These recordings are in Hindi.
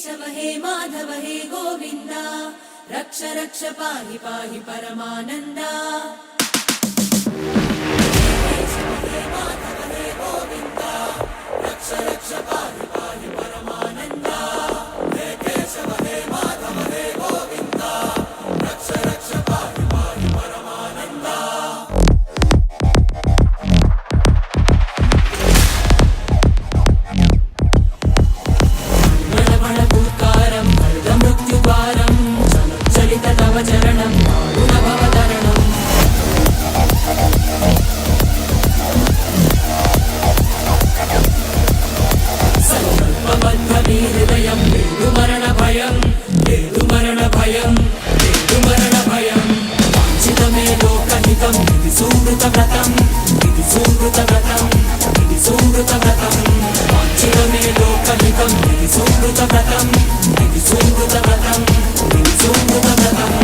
केशव हे माधव हे गोविन्द रक्ष रक्ष पाहि पाहि परमानन्दा केशव हे माधव हे गोविन्द रक्ष रक्ष पाहि पाहि परमानन्दा हे केशव हे माधव हे गोविन्द रक्ष रक्ष पाहि पाहि परमानन्दा। चरणं भवतरणं संकल्पबद्धहृदयं मृदुमरणभयं मृदुमरणभयं मृदुमरणभयं वाञ्छितमे लोकहितं इति सुहृतव्रतं इति सुहृतव्रतं इति सुहृतव्रतं वाञ्छितमे लोकहितं इति सुहृतव्रतं इति सुहृतव्रतं इति सुहृतव्रतं।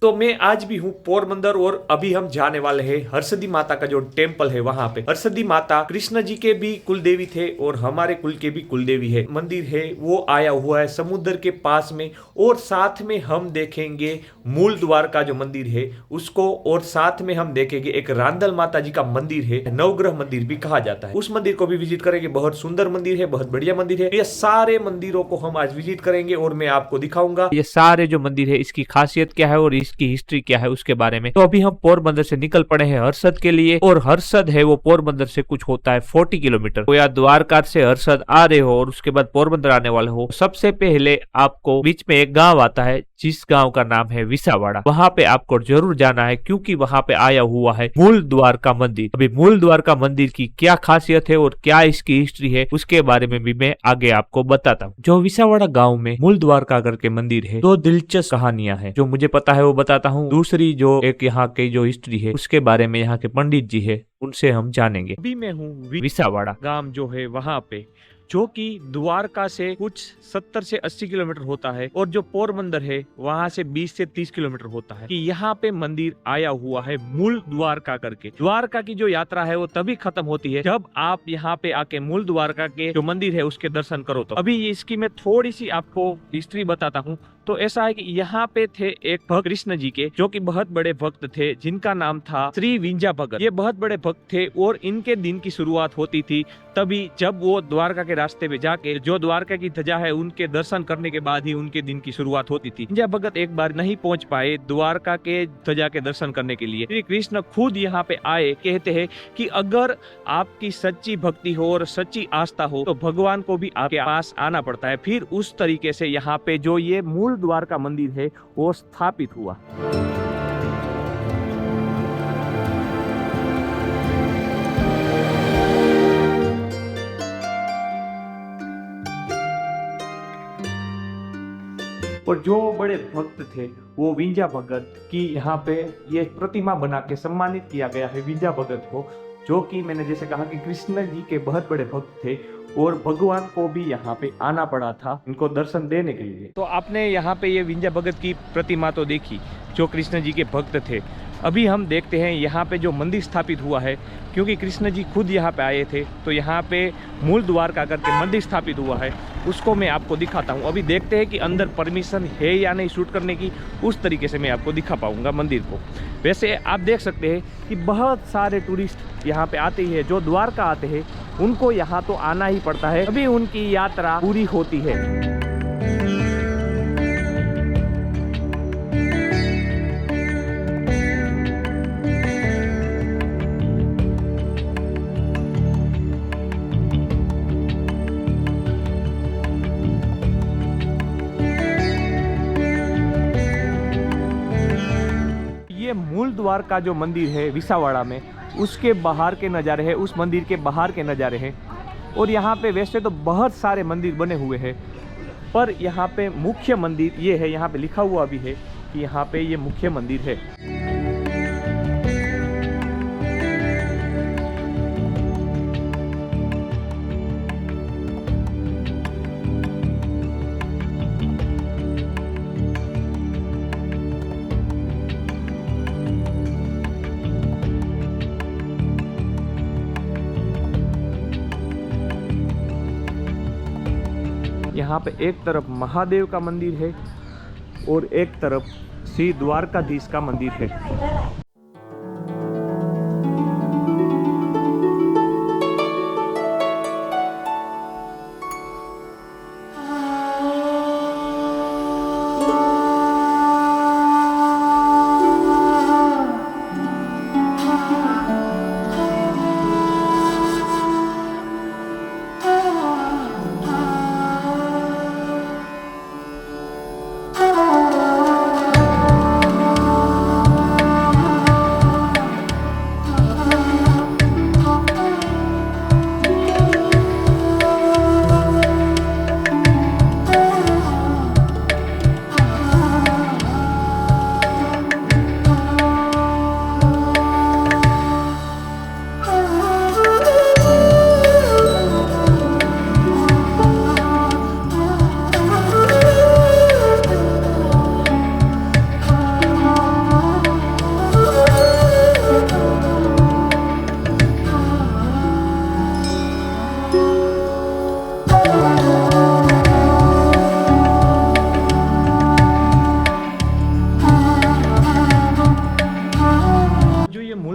तो मैं आज भी हूँ पोरबंदर और अभी हम जाने वाले हैं हरसदी माता का जो टेम्पल है वहाँ पे। हरसदी माता कृष्ण जी के भी कुलदेवी थे और हमारे कुल के भी कुलदेवी है। मंदिर है वो आया हुआ है समुद्र के पास में और साथ में हम देखेंगे मूल द्वार का जो मंदिर है उसको और साथ में हम देखेंगे एक रांदल माता जी का मंदिर है, नवग्रह मंदिर भी कहा जाता है। उस मंदिर को भी विजिट करेंगे। बहुत सुंदर मंदिर है, बहुत बढ़िया मंदिर है। ये सारे मंदिरों को हम आज विजिट करेंगे और मैं आपको दिखाऊंगा ये सारे जो मंदिर है इसकी खासियत क्या है और की हिस्ट्री क्या है उसके बारे में। तो अभी हम पोरबंदर से निकल पड़े हैं हरसद के लिए और हरसद है वो पोरबंदर से कुछ होता है 40 किलोमीटर। तो या द्वारका से हरसद आ रहे हो और उसके बाद पोरबंदर आने वाले हो, सबसे पहले आपको बीच में एक गांव आता है जिस गांव का नाम है विसावाड़ा। वहां पे आपको जरूर जाना है क्योंकि वहां पे आया हुआ है मूल द्वार का मंदिर। अभी मूल द्वार का मंदिर की क्या खासियत है और क्या इसकी हिस्ट्री है उसके बारे में भी मैं आगे आपको बताता हूँ। जो विसावाड़ा गाँव में मूल द्वार का करके मंदिर है, दो दिलचस्प कहानियां हैं जो मुझे पता है वो बताता हूँ। दूसरी जो एक यहाँ की जो हिस्ट्री है उसके बारे में यहाँ के पंडित जी है उनसे हम जानेंगे। अभी मैं हूँ विसावाड़ा गांव जो है वहाँ पे, जो कि द्वारका से कुछ 70 से 80 किलोमीटर होता है और जो पोरबंदर है वहां से 20 से 30 किलोमीटर होता है। कि यहाँ पे मंदिर आया हुआ है मूल द्वारका करके। द्वारका की जो यात्रा है वो तभी खत्म होती है जब आप यहाँ पे आके मूल द्वारका के जो मंदिर है उसके दर्शन करो। तो अभी इसकी मैं थोड़ी सी आपको हिस्ट्री बताता हूँ। तो ऐसा है कि यहाँ पे थे एक भक्त कृष्ण जी के जो कि बहुत बड़े भक्त थे जिनका नाम था श्री विंजा भगत। ये बहुत बड़े भक्त थे और इनके दिन की शुरुआत होती थी तभी जब वो द्वारका के रास्ते पे जाके जो द्वारका की ध्वजा है उनके दर्शन करने के बाद ही उनके दिन की शुरुआत होती थी। विंजा भगत एक बार नहीं पहुंच पाए द्वारका के ध्वजा के दर्शन करने के लिए। श्री कृष्ण खुद यहाँ पे आए। कहते हैं कि अगर आपकी सच्ची भक्ति हो और सच्ची आस्था हो तो भगवान को भी आपके पास आना पड़ता है। फिर उस तरीके से यहाँ पे जो ये मूल द्वार का मंदिर है वो स्थापित हुआ। और जो बड़े भक्त थे वो विंजा भगत की यहाँ पे ये प्रतिमा बना के सम्मानित किया गया है विंजा भगत को, जो कि मैंने जैसे कहा कि कृष्ण जी के बहुत बड़े भक्त थे और भगवान को भी यहाँ पे आना पड़ा था इनको दर्शन देने के लिए। तो आपने यहाँ पे ये विंजा भगत की प्रतिमा तो देखी जो कृष्ण जी के भक्त थे। अभी हम देखते हैं यहाँ पे जो मंदिर स्थापित हुआ है, क्योंकि कृष्ण जी खुद यहाँ पे आए थे तो यहाँ पे मूल द्वारका करके मंदिर स्थापित हुआ है, उसको मैं आपको दिखाता हूँ। अभी देखते हैं कि अंदर परमिशन है या नहीं शूट करने की, उस तरीके से मैं आपको दिखा पाऊंगा मंदिर को। वैसे आप देख सकते हैं कि बहुत सारे टूरिस्ट यहाँ पे आते हैं, जो द्वारका आते हैं उनको यहाँ तो आना ही पड़ता है, अभी उनकी यात्रा पूरी होती है। मूल द्वार का जो मंदिर है विसावाड़ा में, उसके बाहर के नज़ारे हैं, उस मंदिर के बाहर के नज़ारे हैं। और यहाँ पे वैसे तो बहुत सारे मंदिर बने हुए हैं पर यहाँ पे मुख्य मंदिर ये है, यहाँ पे लिखा हुआ भी है कि यहाँ पे ये मुख्य मंदिर है। यहाँ पे एक तरफ महादेव का मंदिर है और एक तरफ श्री द्वारकाधीश का मंदिर है।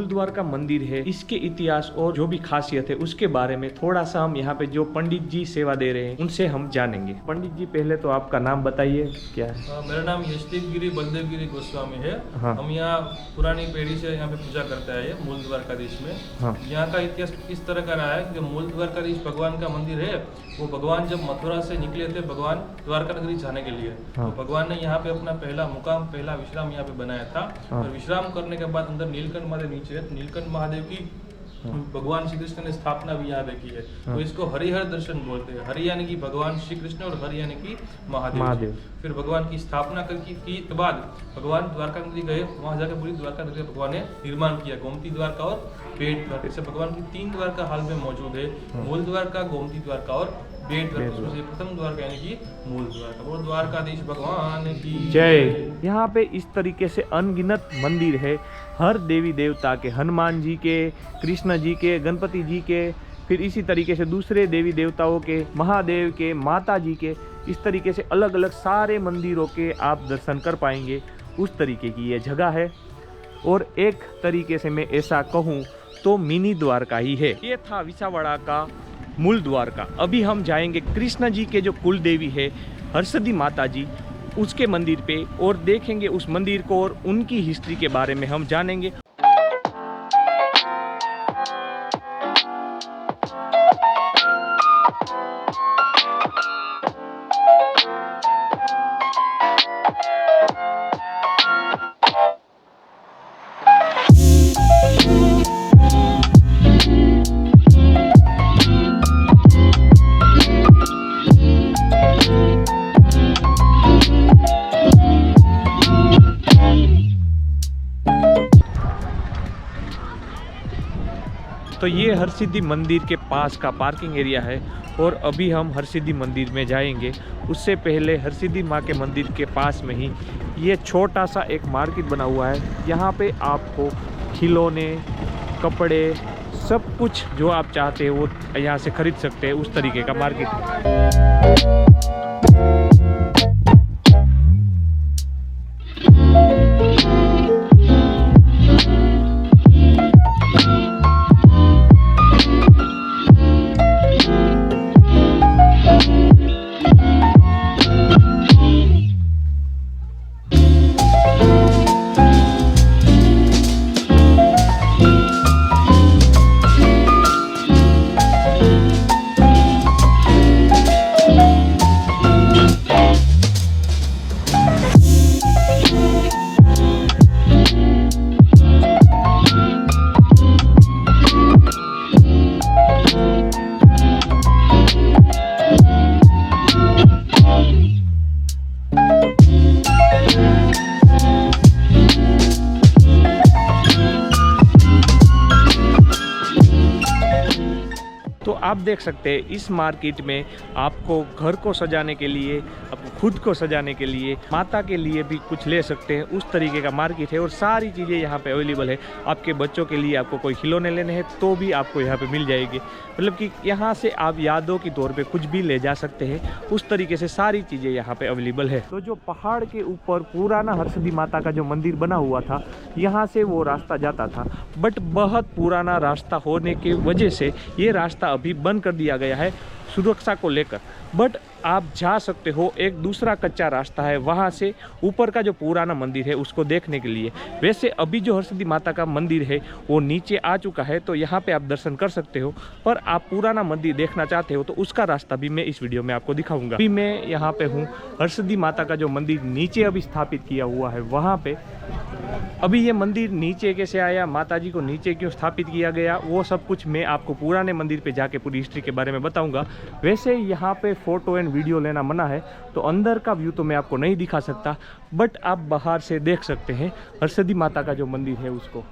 द्वारका मंदिर है, इसके इतिहास और जो भी खासियत है उसके बारे में थोड़ा सा हम यहाँ पे जो पंडित जी सेवा दे रहे हैं उनसे हम जानेंगे। पंडित जी पहले तो आपका नाम बताइए क्या है? मेरा नाम यशदीप गिरी बलदेव गिरी गोस्वामी है। हाँ। हम यहाँ पुरानी पीढ़ी से यहाँ पे पूजा करते हैं, मूल द्वारकाधीश में। हाँ। यहाँ का इतिहास इस तरह का रहा है कि मूल द्वारकाधीश भगवान का मंदिर है। वो भगवान जब मथुरा से निकले थे भगवान द्वारका नगरी जाने के लिए, हाँ। तो भगवान ने यहाँ पे अपना पहला मुकाम, पहला विश्राम यहाँ पे बनाया था। हाँ। और विश्राम करने के बाद अंदर नीलकंठ महादेव नीचे है, नीलकंठ महादेव की भगवान श्री कृष्ण ने स्थापना भी यहाँ पे की है। तो इसको हरिहर दर्शन बोलते हैं। हरि यानी कि भगवान श्री कृष्ण और हरि यानी कि महादेव। फिर भगवान की स्थापना की के बाद भगवान द्वारका नगरी गए, वहां जाकर पूरी द्वारका नगरी भगवान ने निर्माण किया, गोमती द्वारका और बेट द्वारका। ऐसे भगवान की 3 द्वारका हाल में मौजूद है, मूल द्वारका, गोमती द्वारका और बेट द्वारका। उसमें से प्रथम द्वारका यानी कि मूल द्वारका। वो द्वारकाधीश भगवान की जय। यहाँ पे इस तरीके से अनगिनत मंदिर है, हर देवी देवता के, हनुमान जी के, कृष्ण जी के, गणपति जी के, फिर इसी तरीके से दूसरे देवी देवताओं के, महादेव के, माता जी के, इस तरीके से अलग अलग सारे मंदिरों के आप दर्शन कर पाएंगे। उस तरीके की ये जगह है। और एक तरीके से मैं ऐसा कहूँ तो मिनी द्वारका ही है। ये था विसावड़ा का मूल द्वारका। अभी हम जाएंगे कृष्ण जी के जो कुल देवी है हरसदी माता जी, उसके मंदिर पे, और देखेंगे उस मंदिर को और उनकी हिस्ट्री के बारे में हम जानेंगे। तो ये हरसिद्धि मंदिर के पास का पार्किंग एरिया है और अभी हम हरसिद्धि मंदिर में जाएंगे। उससे पहले हरसिद्धि माँ के मंदिर के पास में ही ये छोटा सा एक मार्केट बना हुआ है। यहाँ पे आपको खिलौने, कपड़े, सब कुछ जो आप चाहते हैं वो यहाँ से खरीद सकते हैं। उस तरीके का मार्केट है। तो आप देख सकते हैं इस मार्केट में आपको घर को सजाने के लिए, आपको खुद को सजाने के लिए, माता के लिए भी कुछ ले सकते हैं, उस तरीके का मार्केट है और सारी चीज़ें यहाँ पे अवेलेबल है। आपके बच्चों के लिए आपको कोई खिलौने लेने हैं तो भी आपको यहाँ पे मिल जाएंगे, मतलब कि यहाँ से आप यादों के तौर पे कुछ भी ले जा सकते हैं, उस तरीके से सारी चीज़ें यहाँ पे अवेलेबल है। तो जो पहाड़ के ऊपर पुराना हरसिद्धि माता का जो मंदिर बना हुआ था, यहाँ से वो रास्ता जाता था, बट बहुत पुराना रास्ता होने की वजह से ये रास्ता अभी बंद कर दिया गया है सुरक्षा को लेकर। बट आप जा सकते हो, एक दूसरा कच्चा रास्ता है वहाँ से ऊपर का जो पुराना मंदिर है उसको देखने के लिए। वैसे अभी जो हरसिद्धि माता का मंदिर है वो नीचे आ चुका है, तो यहाँ पे आप दर्शन कर सकते हो, पर आप पुराना मंदिर देखना चाहते हो तो उसका रास्ता भी मैं इस वीडियो में आपको दिखाऊंगा। अभी मैं यहाँ पे हूँ, हरसिद्धि माता का जो मंदिर नीचे अभी स्थापित किया हुआ है वहाँ पे। अभी ये मंदिर नीचे कैसे आया, माता जी को नीचे क्यों स्थापित किया गया, वो सब कुछ मैं आपको पुराने मंदिर पे जाके पूरी हिस्ट्री के बारे में बताऊंगा। वैसे यहाँ पे फ़ोटो एंड वीडियो लेना मना है, तो अंदर का व्यू तो मैं आपको नहीं दिखा सकता, बट आप बाहर से देख सकते हैं हरसिद्धि माता का जो मंदिर है उसको।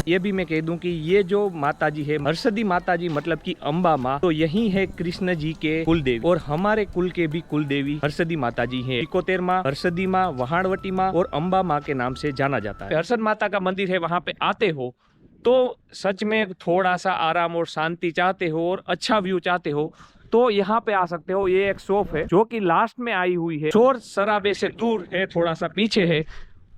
ये भी मैं कह दूं कि ये जो माता जी है, हरसिद्धि माता जी मतलब कि अम्बा माँ, तो यही है कृष्ण जी के कुल देवी और हमारे कुल के भी कुल देवी हरसिद्धि माता जी हैं। इकोतेर माँ, हरसिद्धि माँ, वहाणवटी माँ और अम्बा माँ के नाम से जाना जाता है। हरसिद्धि माता का मंदिर है, वहाँ पे आते हो तो सच में थोड़ा सा आराम और शांति चाहते हो और अच्छा व्यू चाहते हो तो यहाँ पे आ सकते हो। ये एक शॉप है जो कि लास्ट में आई हुई है, शोर शराबे से दूर है, थोड़ा सा पीछे है,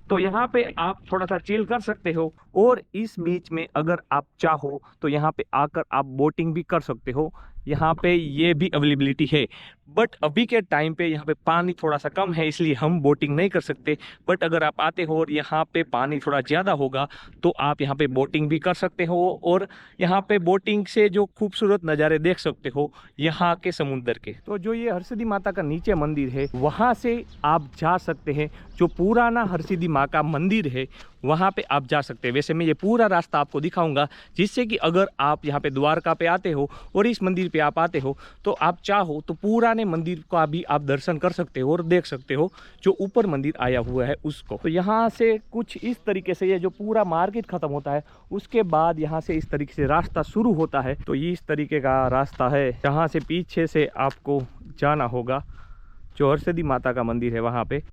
तो यहाँ पे आप थोड़ा सा चिल कर सकते हो। और इस बीच में अगर आप चाहो तो यहाँ पे आकर आप बोटिंग भी कर सकते हो, यहाँ पे ये भी अवेलेबिलिटी है। बट अभी के टाइम पे यहाँ पे पानी थोड़ा सा कम है, इसलिए हम बोटिंग नहीं कर सकते। बट अगर आप आते हो और यहाँ पे पानी थोड़ा ज़्यादा होगा तो आप यहाँ पे बोटिंग भी कर सकते हो और यहाँ पे बोटिंग से जो खूबसूरत नज़ारे देख सकते हो यहाँ के समुंदर के। तो जो ये हरसिद्धि माता का नीचे मंदिर है वहाँ से आप जा सकते हैं, जो पुराना हरसिद्धि माँ का मंदिर है वहाँ पे आप जा सकते हैं। वैसे मैं ये पूरा रास्ता आपको दिखाऊंगा, जिससे कि अगर आप यहाँ पे द्वारका पे आते हो और इस मंदिर पे आप आते हो तो आप चाहो तो पुराने मंदिर का भी आप दर्शन कर सकते हो और देख सकते हो जो ऊपर मंदिर आया हुआ है उसको। तो यहाँ से कुछ इस तरीके से ये जो पूरा मार्केट खत्म होता है, उसके बाद यहाँ से इस तरीके से रास्ता शुरू होता है। तो ये इस तरीके का रास्ता है, जहाँ से पीछे से आपको जाना होगा जो हरसिद्धि माता का मंदिर है वहाँ पे।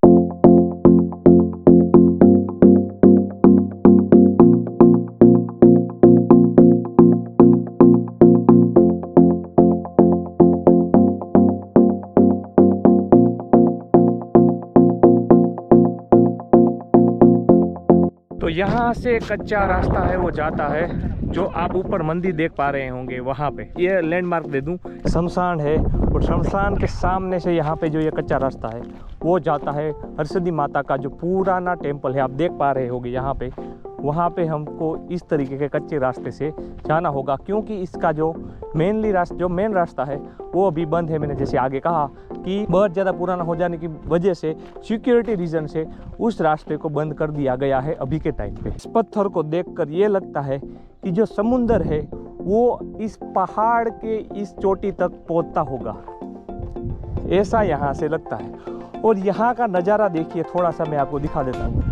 तो यहाँ से कच्चा रास्ता है वो जाता है, जो आप ऊपर मंदिर देख पा रहे होंगे वहाँ पे। ये लैंडमार्क दे दूँ, शमशान है और शमशान के सामने से यहाँ पे जो ये कच्चा रास्ता है वो जाता है हरसिद्धि माता का जो पुराना टेम्पल है, आप देख पा रहे होंगे यहाँ पे। वहाँ पे हमको इस तरीके के कच्चे रास्ते से जाना होगा, क्योंकि इसका जो मेन रास्ता है वो अभी बंद है। मैंने जैसे आगे कहा कि बहुत ज़्यादा पुराना हो जाने की वजह से, सिक्योरिटी रीज़न से उस रास्ते को बंद कर दिया गया है अभी के टाइम पे। इस पत्थर को देखकर ये लगता है कि जो समुंदर है वो इस पहाड़ के इस चोटी तक पहुंचता होगा, ऐसा यहाँ से लगता है। और यहाँ का नज़ारा देखिए, थोड़ा सा मैं आपको दिखा देता हूँ।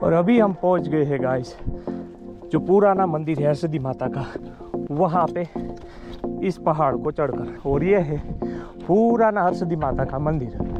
और अभी हम पहुंच गए हैं गाइस, जो पुराना मंदिर है हरसिद्धि माता का, वहाँ पे इस पहाड़ को चढ़कर। और ये है पुराना हरसिद्धि माता का मंदिर।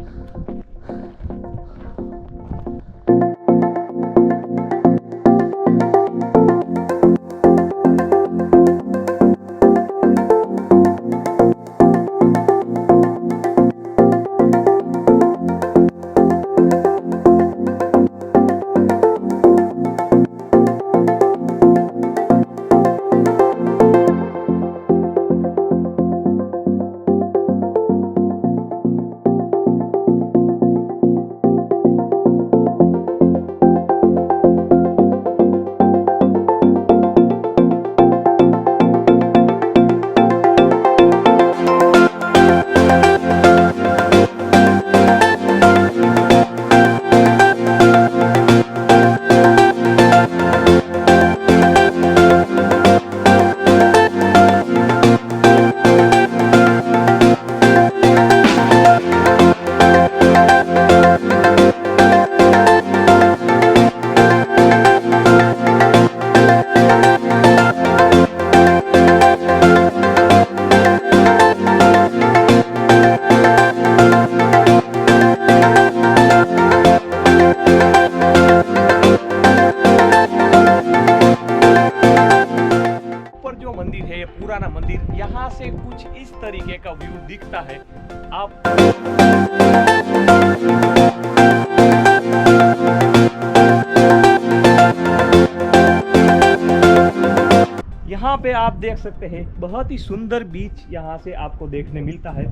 दिखता है। आप यहाँ पे आप देख सकते हैं बहुत ही सुंदर बीच यहाँ से आपको देखने मिलता है।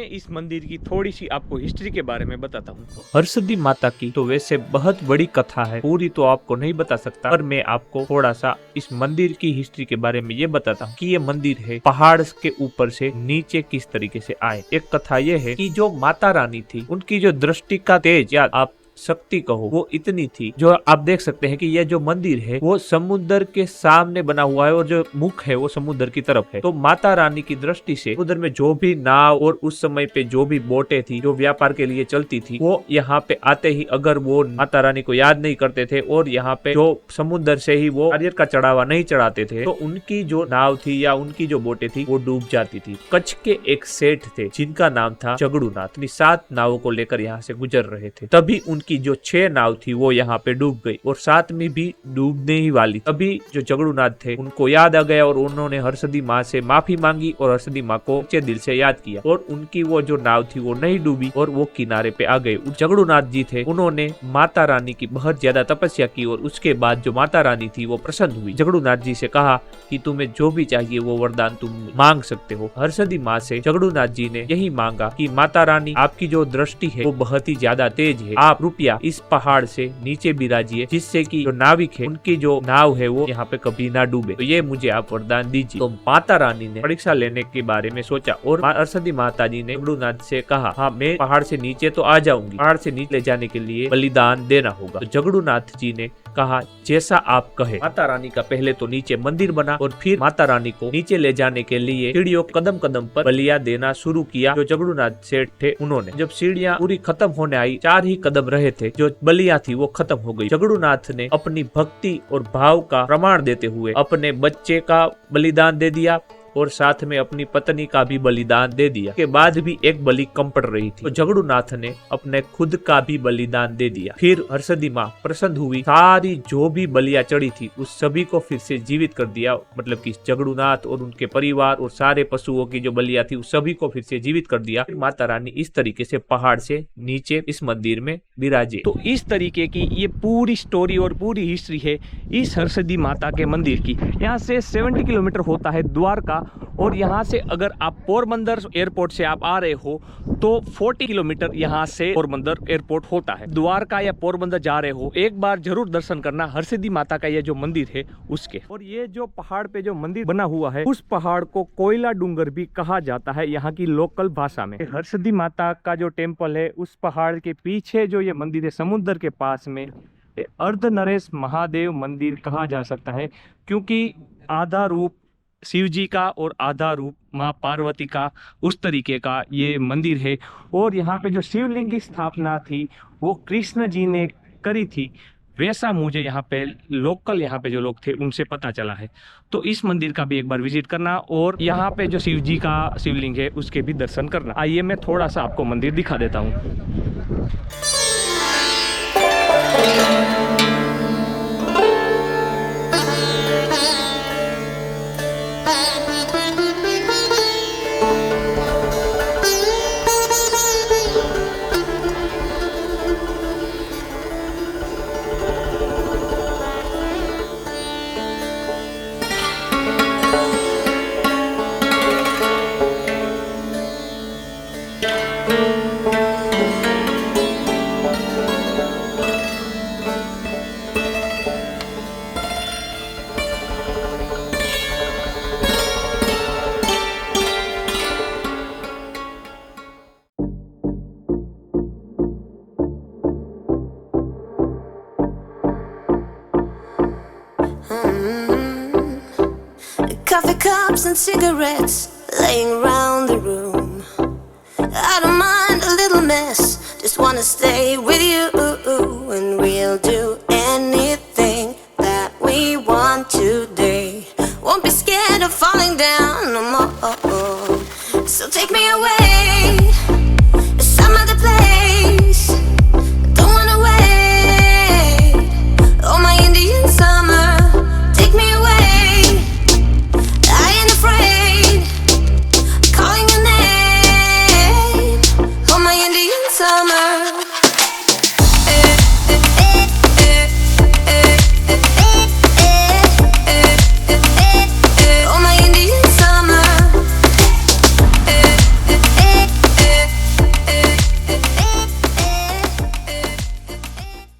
इस मंदिर की थोड़ी सी आपको हिस्ट्री के बारे में बताता हूँ। हरसिद्धि माता की तो वैसे बहुत बड़ी कथा है, पूरी तो आपको नहीं बता सकता, पर मैं आपको थोड़ा सा इस मंदिर की हिस्ट्री के बारे में ये बताता हूँ कि ये मंदिर है पहाड़ के ऊपर से नीचे किस तरीके से आए। एक कथा ये है कि जो माता रानी थी उनकी जो दृष्टि का तेज या आप शक्ति कहो वो इतनी थी, जो आप देख सकते हैं कि यह जो मंदिर है वो समुद्र के सामने बना हुआ है और जो मुख है वो समुद्र की तरफ है। तो माता रानी की दृष्टि से समुद्र में जो भी नाव और उस समय पे जो भी बोटें थी जो व्यापार के लिए चलती थी वो यहाँ पे आते ही अगर वो माता रानी को याद नहीं करते थे और यहाँ पे जो समुद्र से ही वो नारियल का चढ़ावा नहीं चढ़ाते थे तो उनकी जो नाव थी या उनकी जो बोटें थी वो डूब जाती थी। कच्छ के एक सेठ थे जिनका नाम था झगड़ूनाथ, 7 नावों को लेकर यहाँ से गुजर रहे थे। तभी की जो 6 नाव थी वो यहाँ पे डूब गई और 7वीं भी डूबने ही वाली। अभी जो झगड़ूनाथ थे उनको याद आ गया और उन्होंने हरसिद्धि माँ से माफी मांगी और हरसिद्धि माँ को सच्चे दिल से याद किया और उनकी वो जो नाव थी वो नहीं डूबी और वो किनारे पे आ गए। झगड़ूनाथ जी थे उन्होंने माता रानी की बहुत ज्यादा तपस्या की और उसके बाद जो माता रानी थी वो प्रसन्न हुई। झगड़ूनाथ जी से कहा कि तुम्हें जो भी चाहिए वो वरदान तुम मांग सकते हो। हरसिद्धि माँ से झगड़ूनाथ जी ने यही मांगा कि माता रानी आपकी जो दृष्टि है वो बहुत ही ज्यादा तेज है, आप रुपया इस पहाड़ से नीचे बिराजिए जिससे कि जो नाविक है उनकी जो नाव है वो यहाँ पे कभी ना डूबे, तो ये मुझे आप वरदान दीजिए। तो माता रानी ने परीक्षा लेने के बारे में सोचा और हरसिद्धि माता जी ने झगड़ूनाथ से कहा हाँ मैं पहाड़ से नीचे तो आ जाऊंगी, पहाड़ से नीचे ले जाने के लिए बलिदान देना होगा। तो झगड़ूनाथ जी ने कहा जैसा आप कहे। माता रानी का पहले तो नीचे मंदिर बना और फिर माता रानी को नीचे ले जाने के लिए सीढ़ियों कदम कदम पर बलिया देना शुरू किया। जो झगड़ूनाथ सेठ थे उन्होंने जब सीढ़ियां पूरी खत्म होने आई 4 ही कदम रहे थे, जो बलिया थी वो खत्म हो गई। झगड़ूनाथ ने अपनी भक्ति और भाव का प्रमाण देते हुए अपने बच्चे का बलिदान दे दिया और साथ में अपनी पत्नी का भी बलिदान दे दिया। के बाद भी एक बलि कम पड़ रही थी तो झगड़ूनाथ ने अपने खुद का भी बलिदान दे दिया। फिर हरसिद्धि माँ प्रसन्न हुई, सारी जो भी बलियां चढ़ी थी उस सभी को फिर से जीवित कर दिया, मतलब कि झगड़ूनाथ और उनके परिवार और सारे पशुओं की जो बलियां थी उस सभी को फिर से जीवित कर दिया। फिर माता रानी इस तरीके से पहाड़ से नीचे इस मंदिर में विराजे। तो इस तरीके की ये पूरी स्टोरी और पूरी हिस्ट्री है इस हरसिद्धि माता के मंदिर की। यहाँ से 70 किलोमीटर होता है द्वारका और यहाँ से अगर आप पोरबंदर एयरपोर्ट से आप आ रहे हो तो 40 किलोमीटर यहाँ से पोरबंदर एयरपोर्ट होता है। द्वारका या पोरबंदर जा रहे हो एक बार जरूर दर्शन करना हरसिद्धि माता का ये जो मंदिर है उसके। और ये जो पहाड़ पे जो मंदिर बना हुआ है उस पहाड़ को कोयला डूंगर भी कहा जाता है यहाँ की लोकल भाषा में। हरसिद्धि माता का जो टेम्पल है उस पहाड़ के पीछे जो ये मंदिर है समुद्र के पास में अर्धनरेश महादेव मंदिर कहा जा सकता है, क्योंकि आधा रूप शिव जी का और आधा रूप माँ पार्वती का उस तरीके का ये मंदिर है। और यहाँ पे जो शिवलिंग की स्थापना थी वो कृष्ण जी ने करी थी, वैसा मुझे यहाँ पे लोकल यहाँ पे जो लोग थे उनसे पता चला है। तो इस मंदिर का भी एक बार विजिट करना और यहाँ पे जो शिव जी का शिवलिंग है उसके भी दर्शन करना। आइए मैं थोड़ा सा आपको मंदिर दिखा देता हूँ। Coffee cups and cigarettes laying around the room. I don't mind a little mess, just wanna stay with you, and we'll do anything that we want today. Won't be scared of falling down no more. So take me away summer. Oh, my Indian summer.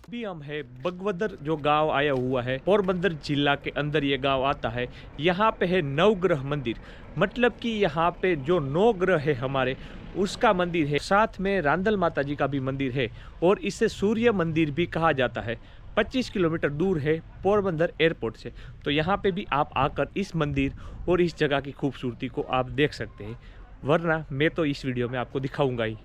अभी हम है बगवदर जो गांव आया हुआ है, पोरबंदर जिला के अंदर ये गांव आता है। यहाँ पे है नवग्रह मंदिर, मतलब कि यहाँ पे जो 9 ग्रह है हमारे, उसका मंदिर है। साथ में रांदल माता जी का भी मंदिर है और इसे सूर्य मंदिर भी कहा जाता है। 25 किलोमीटर दूर है पोरबंदर एयरपोर्ट से। तो यहाँ पे भी आप आकर इस मंदिर और इस जगह की खूबसूरती को आप देख सकते हैं, वरना मैं तो इस वीडियो में आपको दिखाऊंगा ही।